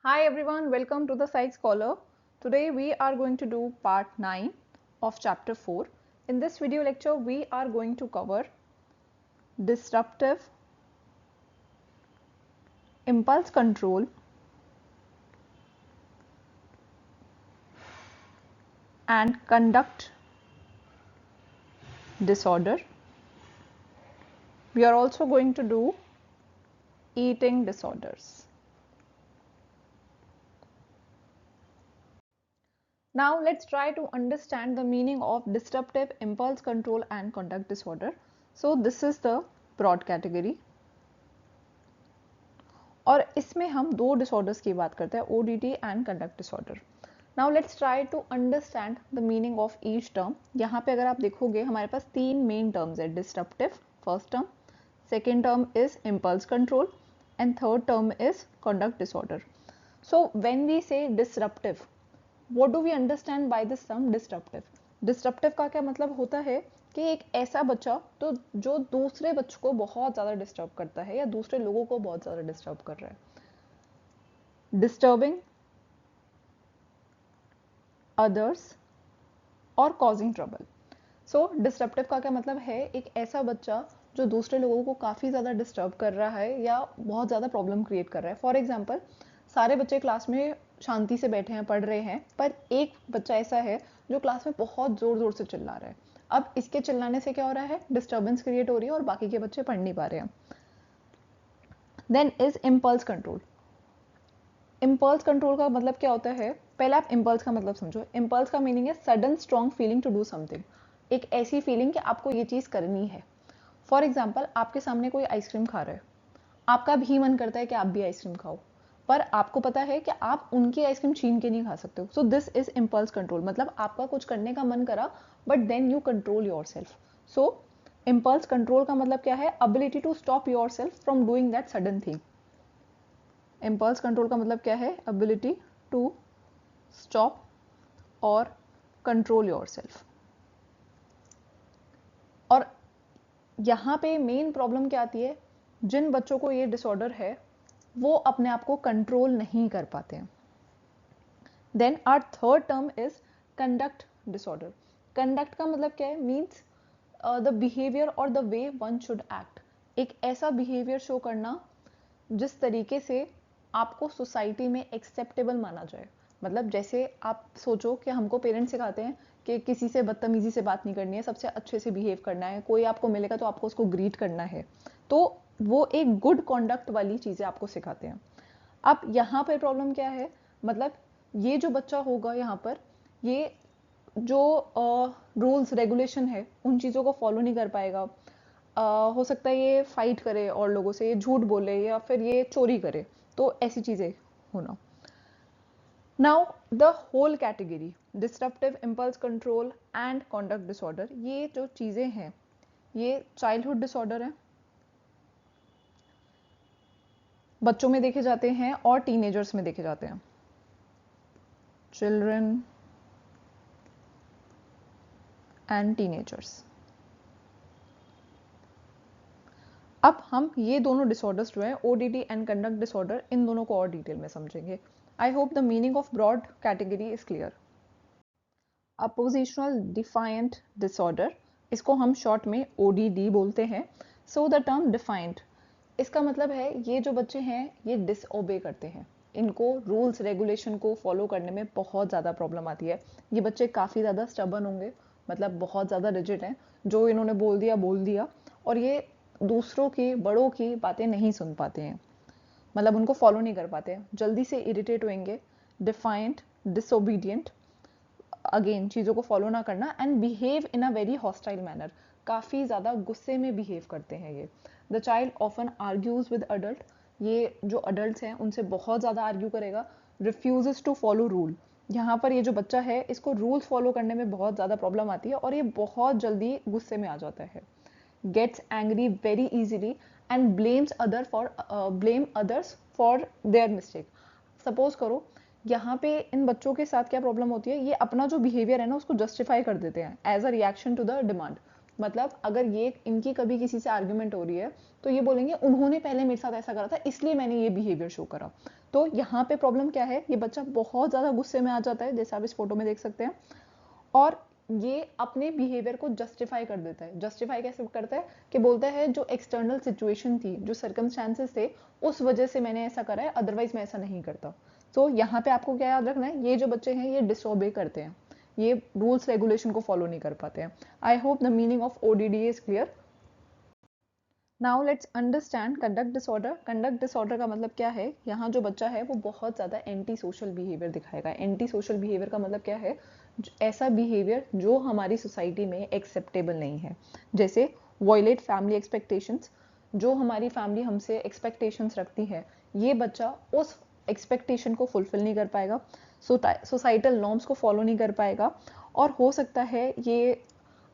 Hi everyone, welcome to the Psych Scholar. Today we are going to do part 9 of chapter 4. In this video lecture we are going to cover disruptive impulse control and conduct disorder. We are also going to do eating disorders. Now let's try to understand the meaning of disruptive impulse control and conduct disorder. So this is the broad category. और इसमें हम दो disorders की बात करते हैं, ODT and conduct disorder. Now let's try to understand the meaning of each term. यहाँ पे अगर आप देखोगे हमारे पास तीन मेन टर्म्स है. Disruptive first term, second term is impulse control and third term is conduct disorder. So when we say disruptive, what do we understand by this term disruptive? Disruptive का क्या मतलब होता है कि एक ऐसा बच्चा तो जो दूसरे बच्चों को बहुत ज़्यादा डिस्टर्ब करता है या दूसरे लोगों को बहुत ज़्यादा डिस्टर्ब कर रहा है. डिस्टर्बिंग अदर्स और कॉजिंग ट्रबल. सो डिस्टर्प्टिव का क्या मतलब है? एक ऐसा बच्चा जो दूसरे लोगों को काफ़ी ज़्यादा डिस्टर्ब कर रहा है या बहुत ज़्यादा प्रॉब्लम क्रिएट कर रहा है. फॉर एग्जाम्पल, सारे बच्चे क्लास में शांति से बैठे हैं, पढ़ रहे हैं, पर एक बच्चा ऐसा है जो क्लास में बहुत ज़ोर ज़ोर से चिल्ला रहा है. अब इसके चिल्लाने से क्या हो रहा है? डिस्टर्बेंस क्रिएट हो रही है और बाकी के बच्चे पढ़ नहीं पा रहे हैं. Then is impulse control. Impulse control का मतलब क्या होता है? पहले आप इम्पल्स का मतलब समझो. इम्पल्स का मीनिंग है sudden strong feeling to do something. एक ऐसी फीलिंग कि आपको ये चीज़ करनी है. फॉर एग्जाम्पल, आपके सामने कोई आइसक्रीम खा रहा है, आपका भी मन करता है कि आप भी आइसक्रीम खाओ, पर आपको पता है कि आप उनकी आइसक्रीम छीन के नहीं खा सकते हो. So this is impulse control. मतलब आपका कुछ करने का मन करा but then you control yourself. So impulse control का मतलब क्या है? Ability to stop yourself from doing that sudden thing. Impulse control का मतलब क्या है? अबिलिटी टू स्टॉप और कंट्रोल योर सेल्फ. और यहाँ पे मेन प्रॉब्लम क्या आती है? जिन बच्चों को ये डिसऑर्डर है वो अपने आप को कंट्रोल नहीं कर पाते हैं. Then our third term is conduct disorder. Conduct का मतलब क्या है? मीन्स द बिहेवियर और the way one should act. एक ऐसा बिहेवियर शो करना जिस तरीके से आपको सोसाइटी में एक्सेप्टेबल माना जाए. मतलब जैसे आप सोचो कि हमको पेरेंट्स सिखाते हैं कि किसी से बदतमीजी से बात नहीं करनी है, सबसे अच्छे से बिहेव करना है, कोई आपको मिलेगा तो आपको उसको ग्रीट करना है. तो वो एक गुड कॉन्डक्ट वाली चीज़ें आपको सिखाते हैं. अब यहाँ पर प्रॉब्लम क्या है? मतलब ये जो बच्चा होगा यहाँ पर, ये जो रूल्स रेगुलेशन है उन चीज़ों को फॉलो नहीं कर पाएगा. हो सकता है ये फाइट करे और लोगों से, ये झूठ बोले या फिर ये चोरी करे. तो ऐसी चीज़ें होना. Now the whole category disruptive impulse control and conduct disorder, ये जो चीज़ें हैं ये चाइल्डहुड डिसऑर्डर है, बच्चों में देखे जाते हैं और टीनेजर्स में देखे जाते हैं. Children and teenagers. अब हम ये दोनों डिसऑर्डर्स जो है ओडीटी एंड कंडक्ट डिसऑर्डर, इन दोनों को और डिटेल में समझेंगे. I hope the meaning of broad category is clear. Oppositional defiant disorder, इसको हम शॉर्ट में ओडीडी बोलते हैं. सो द टर्म डिफाइंट, इसका मतलब है ये जो बच्चे हैं ये डिसओबे करते हैं, इनको रूल्स रेगुलेशन को फॉलो करने में बहुत ज़्यादा प्रॉब्लम आती है. ये बच्चे काफ़ी ज़्यादा स्टबर्न होंगे, मतलब बहुत ज़्यादा रिजिड हैं, जो इन्होंने बोल दिया और ये दूसरों की, बड़ों की बातें नहीं सुन पाते हैं, मतलब उनको फॉलो नहीं कर पाते हैं, जल्दी से इरिटेट होंगे. डिफाइंट, डिसोबीडियंट, अगेन चीज़ों को फॉलो ना करना, and behave in a very hostile manner, काफ़ी ज़्यादा गुस्से में बिहेव करते हैं ये. The child often argues with adult, ये जो अडल्ट हैं उनसे बहुत ज़्यादा आर्ग्यू करेगा. रिफ्यूजेस टू फॉलो रूल, यहाँ पर ये जो बच्चा है इसको रूल्स फॉलो करने में बहुत ज़्यादा प्रॉब्लम आती है और ये बहुत जल्दी गुस्से में आ जाता है. Gets angry very easily and blame others for their mistake. Suppose करो यहाँ पे इन बच्चों के साथ क्या प्रॉब्लम होती है, ये अपना जो बिहेवियर है ना उसको जस्टिफाई कर देते हैं as a reaction to the demand. मतलब अगर ये इनकी कभी किसी से आर्ग्यूमेंट हो रही है तो ये बोलेंगे उन्होंने पहले मेरे साथ ऐसा करा था इसलिए मैंने ये बिहेवियर शो करा. तो यहाँ पे प्रॉब्लम क्या है, ये बच्चा बहुत ज़्यादा गुस्से में आ जाता है, जैसे आप इस फोटो में देख सकते हैं, और ये अपने बिहेवियर को जस्टिफाई कर देता है। जस्टिफाई कैसे करता है कि बोलता है जो एक्सटर्नल सिचुएशन थी, जो सर्कमस्टांसेस थे, उस वजह से मैंने ऐसा करा है, अदरवाइज मैं ऐसा नहीं करता। तो यहाँ पे आपको क्या याद रखना है, ये जो बच्चे हैं ये डिसओबे करते हैं, ये रूल्स रेगुलेशन को फॉलो नहीं कर पाते हैं। I hope the meaning of ODD is clear. Now let's understand conduct disorder. Conduct disorder का मतलब क्या है, यहाँ जो बच्चा है वो बहुत ज़्यादा एंटी सोशल बिहेवियर दिखाएगा। एंटी सोशल बिहेवियर का मतलब क्या है, ऐसा बिहेवियर जो हमारी सोसाइटी में एक्सेप्टेबल नहीं है, जैसे वॉयलेट फैमिली एक्सपेक्टेशंस, जो हमारी फैमिली हमसे एक्सपेक्टेशंस रखती है, ये बच्चा उस एक्सपेक्टेशन को फुलफिल नहीं कर पाएगा, सोसाइटल नॉर्म्स को फॉलो नहीं कर पाएगा, और हो सकता है ये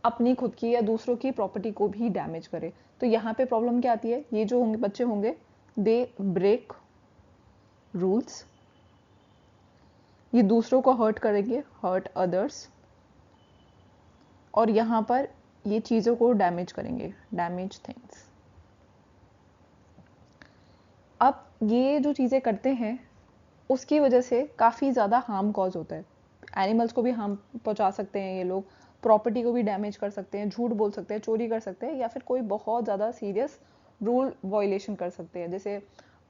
अपनी खुद की या दूसरों की प्रॉपर्टी को भी डैमेज करे। तो यहाँ पे प्रॉब्लम क्या आती है, ये जो होंगे बच्चे होंगे, दे ब्रेक रूल्स, ये दूसरों को हर्ट करेंगे, हर्ट अदर्स, और यहाँ पर ये चीज़ों को डैमेज करेंगे, डैमेज थिंग्स। अब ये जो चीज़ें करते हैं उसकी वजह से काफ़ी ज़्यादा हार्म कॉज होता है। एनिमल्स को भी हार्म पहुंचा सकते हैं ये लोग, प्रॉपर्टी को भी डैमेज कर सकते हैं, झूठ बोल सकते हैं, चोरी कर सकते हैं, या फिर कोई बहुत ज़्यादा सीरियस रूल वायलेशन कर सकते हैं, जैसे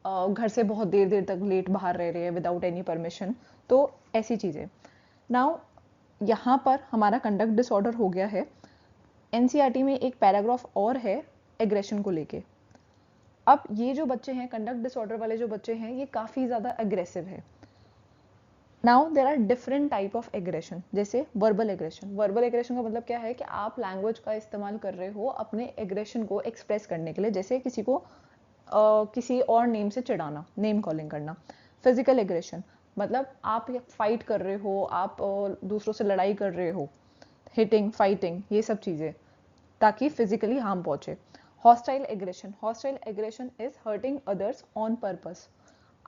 घर से बहुत देर देर तक लेट बाहर रह रहे हैं विदाउट एनी परमिशन। तो ऐसी चीज़ें। नाउ यहाँ पर हमारा कंडक्ट डिसऑर्डर हो गया है। NCERT में एक पैराग्राफ और है एग्रेशन को लेके। अब ये जो बच्चे हैं, कंडक्ट डिसऑर्डर वाले जो बच्चे हैं, ये काफ़ी ज़्यादा अग्रेसिव है। Now there are different type of aggression, जैसे वर्बल एग्रेशन। वर्बल एग्रेशन का मतलब क्या है कि आप लैंग्वेज का इस्तेमाल कर रहे हो अपने एग्रेशन को एक्सप्रेस करने के लिए, जैसे किसी को किसी और नेम से चिढ़ाना, नेम कॉलिंग करना। फिजिकल एग्रेशन मतलब आप फाइट कर रहे हो, आप दूसरों से लड़ाई कर रहे हो, हिटिंग, फाइटिंग, ये सब चीज़ें, ताकि फिजिकली हार्म पहुंचे। Hostile aggression, hostile aggression is hurting others on purpose.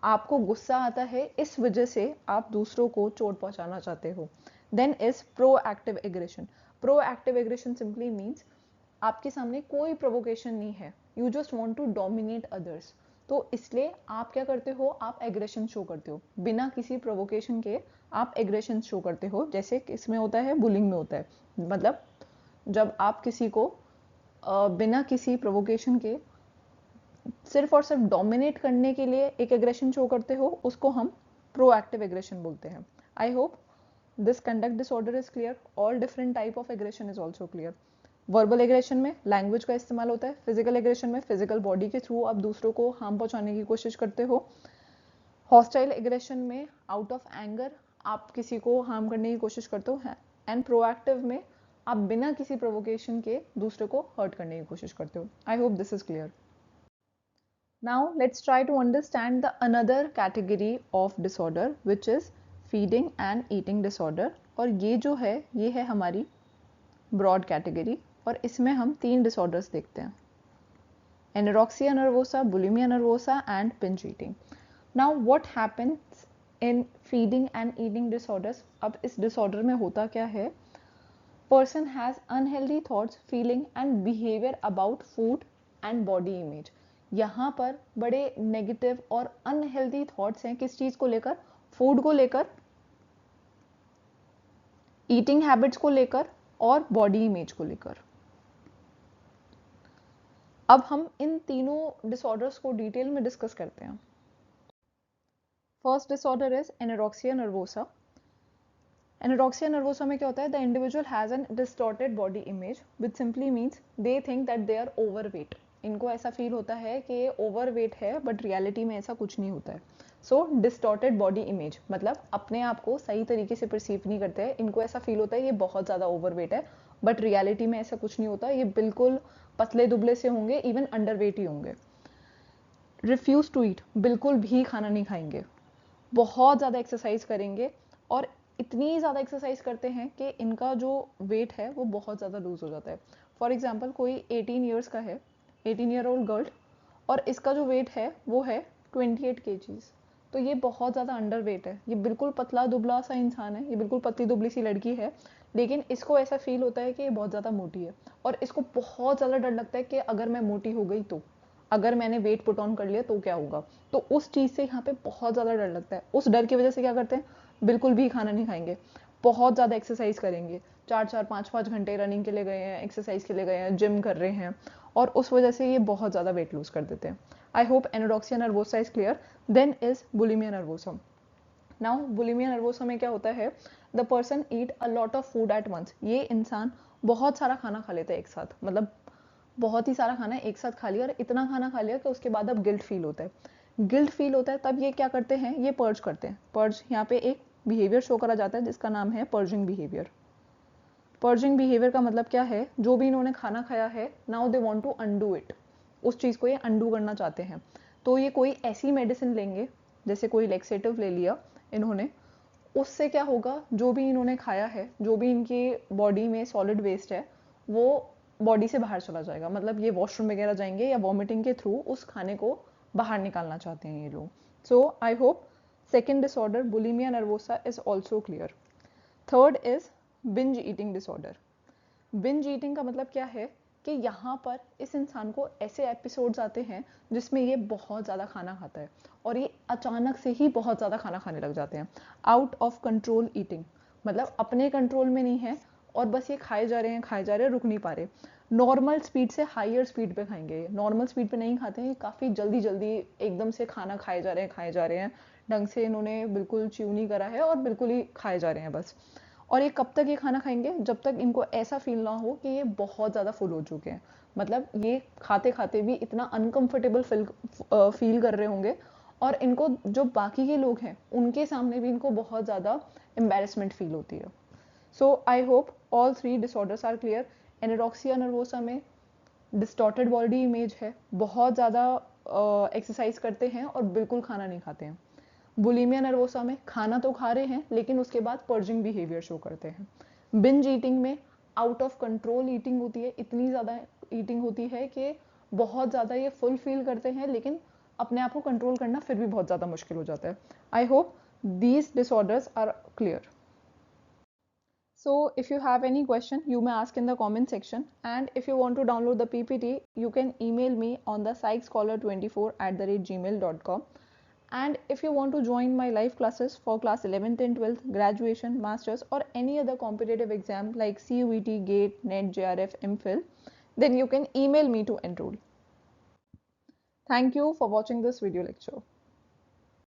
आपको गुस्सा आता है, इस वजह से आप दूसरों को चोट पहुंचाना चाहते हो। Then is proactive aggression. Proactive aggression simply means आपके सामने कोई प्रोवोकेशन नहीं है, you just want to dominate others, तो इसलिए आप क्या करते हो, आप एग्रेशन शो करते हो बिना किसी प्रोवोकेशन के। आप एग्रेशन शो करते हो, जैसे इसमें होता है, बुलिंग में होता है, मतलब जब आप किसी को बिना किसी प्रोवोकेशन के सिर्फ और सिर्फ डोमिनेट करने के लिए एक एग्रेशन शो करते हो, उसको हम प्रोएक्टिव एग्रेशन बोलते हैं। I hope this conduct disorder is clear. All different type of aggression is also clear. Verbal aggression में लैंग्वेज का इस्तेमाल होता है, फिजिकल एग्रेशन में फिजिकल बॉडी के थ्रू आप दूसरों को हार्म पहुंचाने की कोशिश करते हो, हॉस्टाइल एग्रेशन में आउट ऑफ एंगर आप किसी को हार्म करने की कोशिश करते हो, एंड प्रोएक्टिव में आप बिना किसी प्रोवोकेशन के दूसरे को हर्ट करने की कोशिश करते हो। I hope this is clear. Now let's try to understand the another category of disorder which is feeding and eating disorder। और ये जो है ये है हमारी broad category, और इसमें हम 3 disorders देखते हैं, anorexia nervosa, bulimia nervosa and binge eating। Now what happens in feeding and eating disorders? अब इस disorder में होता क्या है, person has unhealthy thoughts, feeling and behavior about food and body image। यहाँ पर बड़े नेगेटिव और अनहेल्दी थॉट्स हैं, किस चीज को लेकर, फूड को लेकर, ईटिंग हैबिट्स को लेकर और बॉडी इमेज को लेकर। अब हम इन तीनों डिसऑर्डर्स को डिटेल में डिस्कस करते हैं। First disorder is anorexia nervosa. Anorexia nervosa में क्या होता है, the individual has an distorted body image which simply means they think that they are overweight. इनको ऐसा फील होता है कि ये ओवरवेट है, बट रियलिटी में ऐसा कुछ नहीं होता है। सो डिस्टॉर्टेड बॉडी इमेज मतलब अपने आप को सही तरीके से परसीव नहीं करते हैं, इनको ऐसा फील होता है ये बहुत ज़्यादा ओवरवेट है, बट रियलिटी में ऐसा कुछ नहीं होता, ये बिल्कुल पतले दुबले से होंगे, इवन अंडरवेट ही होंगे। रिफ्यूज टू ईट, बिल्कुल भी खाना नहीं खाएंगे, बहुत ज़्यादा एक्सरसाइज करेंगे, और इतनी ज़्यादा एक्सरसाइज करते हैं कि इनका जो वेट है वो बहुत ज़्यादा लूज हो जाता है। फॉर एग्जाम्पल कोई 18 ईयर्स का है, 18 ईयर ओल्ड गर्ल, और इसका जो वेट है वो है 28 kgs, तो ये बहुत ज़्यादा अंडर वेट है, ये बिल्कुल पतला दुबला सा इंसान है, ये बिल्कुल पतली दुबली सी लड़की है, लेकिन इसको ऐसा फील होता है कि ये बहुत ज़्यादा मोटी है, और इसको बहुत ज़्यादा डर लगता है कि अगर मैं मोटी हो गई तो अगर मैंने वेट पुट ऑन कर लिया तो क्या होगा। तो उस चीज़ से यहाँ पे बहुत ज़्यादा डर लगता है। उस डर की वजह से क्या करते हैं, बिल्कुल भी खाना नहीं खाएंगे, बहुत ज़्यादा एक्सरसाइज करेंगे, 4-4 5-5 घंटे रनिंग के लिए गए हैं, एक्सरसाइज के लिए गए हैं, जिम कर रहे हैं, और उस वजह से ये बहुत ज़्यादा वेट लूज कर देते हैं। I hope anorexia nervosa is clear. Then is bulimia nervosa. Now bulimia nervosa में क्या होता है, the person eat a lot of food at once. ये इंसान बहुत सारा खाना खा लेता है एक साथ, मतलब बहुत ही सारा खाना एक साथ खा लिया, और इतना खाना खा लिया कि उसके बाद अब गिल्ट फील होता है। गिल्ट फील होता है तब ये क्या करते हैं, ये पर्ज करते हैं। पर्ज यहाँ पे एक बिहेवियर शो करा जाता है जिसका नाम है पर्जिंग बिहेवियर। पर्जिंग बिहेवियर का मतलब क्या है, जो भी इन्होंने खाना खाया है, now they want to undo it, उस चीज़ को ये अनडू करना चाहते हैं। तो ये कोई ऐसी मेडिसिन लेंगे, जैसे कोई लेक्सेटिव ले लिया इन्होंने, उससे क्या होगा, जो भी इन्होंने खाया है, जो भी इनकी बॉडी में सॉलिड वेस्ट है, वो बॉडी से बाहर चला जाएगा। मतलब ये वॉशरूम वगैरह जाएंगे या वॉमिटिंग के थ्रू उस खाने को बाहर निकालना चाहते हैं ये लोग। So I hope second disorder bulimia nervosa is also clear. Third is binge eating disorder. Binge eating का मतलब क्या है कि यहाँ पर इस इंसान को ऐसे एपिसोड्स आते हैं जिसमें ये बहुत ज़्यादा खाना खाता है, और ये अचानक से ही बहुत ज़्यादा खाना खाने लग जाते हैं। आउट ऑफ कंट्रोल ईटिंग, मतलब अपने कंट्रोल में नहीं है, और बस ये खाए जा रहे हैं, खाए जा रहे हैं, रुक नहीं पा रहे। नॉर्मल स्पीड से हायर स्पीड पे खाएंगे, नॉर्मल स्पीड पे नहीं खाते हैं, काफ़ी जल्दी जल्दी एकदम से खाना खाए जा रहे हैं, खाए जा रहे हैं, ढंग से इन्होंने बिल्कुल च्यू नहीं करा है और बिल्कुल ही खाए जा रहे हैं बस। और ये कब तक ये खाना खाएंगे, जब तक इनको ऐसा फील ना हो कि ये बहुत ज़्यादा फुल हो चुके हैं। मतलब ये खाते खाते भी इतना अनकंफर्टेबल फील कर रहे होंगे, और इनको जो बाकी के लोग हैं उनके सामने भी इनको बहुत ज़्यादा एम्बेरसमेंट फील होती है। So I hope all three disorders are clear. Anorexia nervosa में डिस्टॉर्टेड बॉडी इमेज है, बहुत ज़्यादा एक्सरसाइज करते हैं और बिल्कुल खाना नहीं खाते हैं। बुलिमिया नर्वोसा में खाना तो खा रहे हैं लेकिन उसके बाद पर्जिंग बिहेवियर शो करते हैं। बिंज ईटिंग में आउट ऑफ कंट्रोल ईटिंग होती है, इतनी ज़्यादा ईटिंग होती है कि बहुत ज़्यादा ये फुल फील करते हैं, लेकिन अपने आप को कंट्रोल करना फिर भी बहुत ज़्यादा मुश्किल हो जाता है। I hope these disorders are clear. So if you have any question, you may ask in the comment section, and if you want to download the PPT, you can email me on the psychscholar24@gmail.com. And if you want to join my live classes for class 11th and 12th, graduation, masters, or any other competitive exam like CUET, GATE, NET, JRF, MPhil, then you can email me to enroll. Thank you for watching this video lecture.